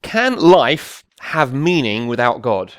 Can life have meaning without God?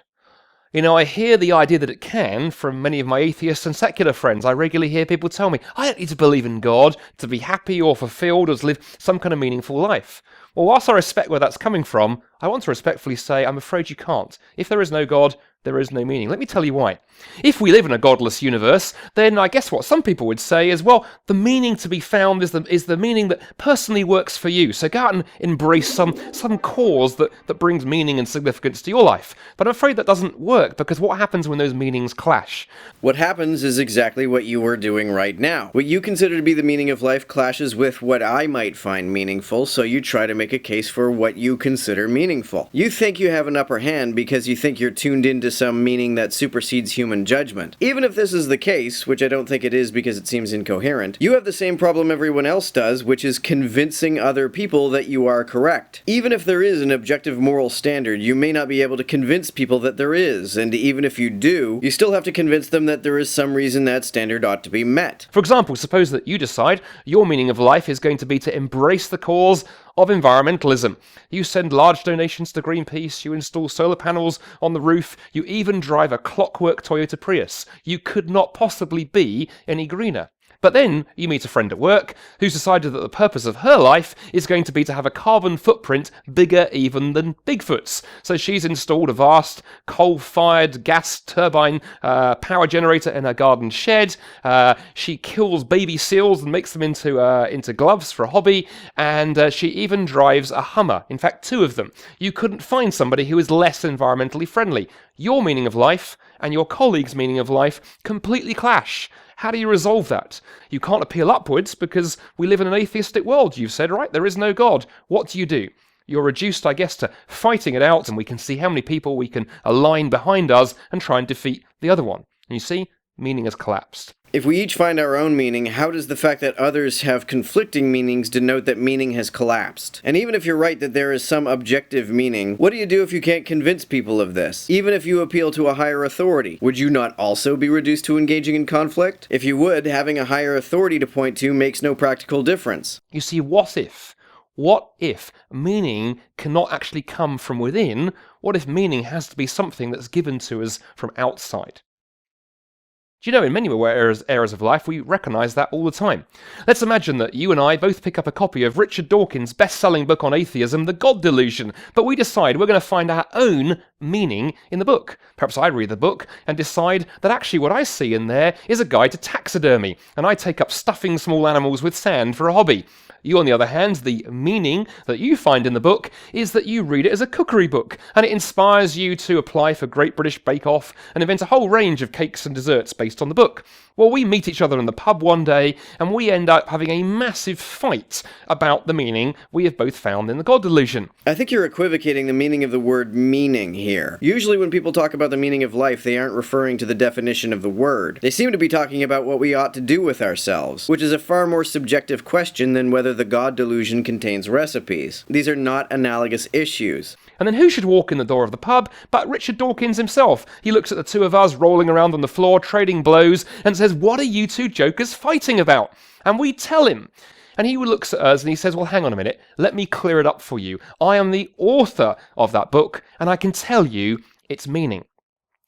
You know, I hear the idea that it can from many of my atheist and secular friends. I regularly hear people tell me, I don't need to believe in God to be happy or fulfilled or to live some kind of meaningful life. Well, whilst I respect where that's coming from, I want to respectfully say, I'm afraid you can't. If there is no God, there is no meaning. Let me tell you why. If we live in a godless universe, then I guess what some people would say is, well, the meaning to be found is the meaning that personally works for you. So go out and embrace some cause that brings meaning and significance to your life. But I'm afraid that doesn't work, because what happens when those meanings clash? What happens is exactly what you are doing right now. What you consider to be the meaning of life clashes with what I might find meaningful, so you try to make a case for what you consider meaningful. You think you have an upper hand because you think you're tuned into some meaning that supersedes human judgment. Even if this is the case, which I don't think it is because it seems incoherent, you have the same problem everyone else does, which is convincing other people that you are correct. Even if there is an objective moral standard, you may not be able to convince people that there is, and even if you do, you still have to convince them that there is some reason that standard ought to be met. For example, suppose that you decide your meaning of life is going to be to embrace the cause of environmentalism. You send large donations to Greenpeace, you install solar panels on the roof, you even drive a clockwork Toyota Prius. You could not possibly be any greener. But then you meet a friend at work who's decided that the purpose of her life is going to be to have a carbon footprint bigger even than Bigfoot's. So she's installed a vast coal-fired gas turbine power generator in her garden shed. She kills baby seals and makes them into gloves for a hobby. And she even drives a Hummer. In fact, 2 of them. You couldn't find somebody who is less environmentally friendly. Your meaning of life and your colleague's meaning of life completely clash. How do you resolve that? You can't appeal upwards because we live in an atheistic world, you've said, right? There is no God. What do? You're reduced, I guess, to fighting it out, and we can see how many people we can align behind us and try and defeat the other one. And you see, meaning has collapsed. If we each find our own meaning, how does the fact that others have conflicting meanings denote that meaning has collapsed? And even if you're right that there is some objective meaning, what do you do if you can't convince people of this? Even if you appeal to a higher authority, would you not also be reduced to engaging in conflict? If you would, having a higher authority to point to makes no practical difference. You see, what if meaning cannot actually come from within? What if meaning has to be something that's given to us from outside? Do you know, in many areas of life, we recognise that all the time. Let's imagine that you and I both pick up a copy of Richard Dawkins' best-selling book on atheism, The God Delusion, but we decide we're going to find our own meaning in the book. Perhaps I read the book and decide that actually what I see in there is a guide to taxidermy, and I take up stuffing small animals with sand for a hobby. You, on the other hand, the meaning that you find in the book is that you read it as a cookery book, and it inspires you to apply for Great British Bake Off and invent a whole range of cakes and desserts based on the book. Well, we meet each other in the pub one day, and we end up having a massive fight about the meaning we have both found in the God Delusion. I think you're equivocating the meaning of the word meaning here. Usually when people talk about the meaning of life, they aren't referring to the definition of the word. They seem to be talking about what we ought to do with ourselves, which is a far more subjective question than whether the God Delusion contains recipes. These are not analogous issues. And then who should walk in the door of the pub but Richard Dawkins himself? He looks at the 2 of us rolling around on the floor, trading blows, and says, "What are you 2 jokers fighting about?" And we tell him. And he looks at us and he says, "Well, hang on a minute. Let me clear it up for you. I am the author of that book, and I can tell you its meaning."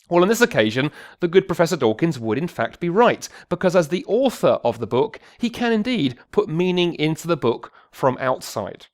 Well, on this occasion, the good Professor Dawkins would in fact be right, because as the author of the book, he can indeed put meaning into the book from outside.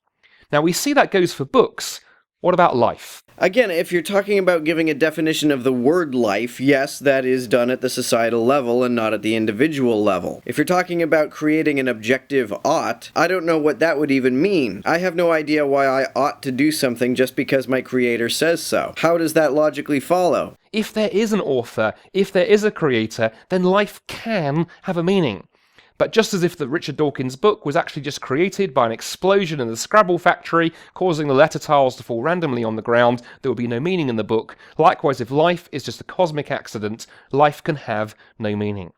Now, we see that goes for books. What about life? Again, if you're talking about giving a definition of the word life, yes, that is done at the societal level and not at the individual level. If you're talking about creating an objective ought, I don't know what that would even mean. I have no idea why I ought to do something just because my creator says so. How does that logically follow? If there is an author, if there is a creator, then life can have a meaning. But just as if the Richard Dawkins book was actually just created by an explosion in the Scrabble factory, causing the letter tiles to fall randomly on the ground, there would be no meaning in the book. Likewise, if life is just a cosmic accident, life can have no meaning.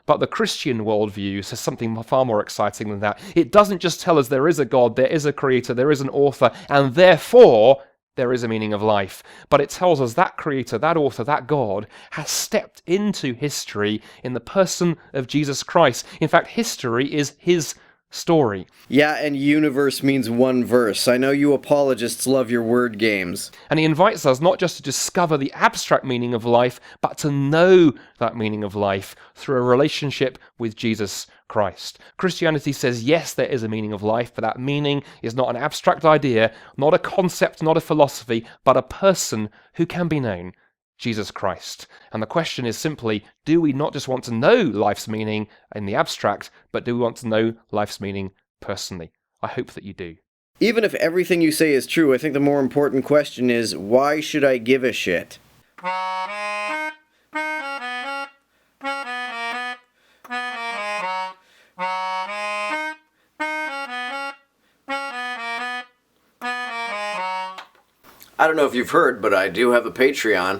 But the Christian worldview says something far more exciting than that. It doesn't just tell us there is a God, there is a creator, there is an author, and therefore there is a meaning of life. But it tells us that creator, that author, that God has stepped into history in the person of Jesus Christ. In fact, history is his story. Yeah, and universe means one verse. I know you apologists love your word games. And he invites us not just to discover the abstract meaning of life, but to know that meaning of life through a relationship with Jesus Christ. Christianity says, yes, there is a meaning of life, but that meaning is not an abstract idea, not a concept, not a philosophy, but a person who can be known, Jesus Christ. And the question is simply, do we not just want to know life's meaning in the abstract, but do we want to know life's meaning personally? I hope that you do. Even if everything you say is true, I think the more important question is, why should I give a shit? I don't know if you've heard, but I do have a Patreon.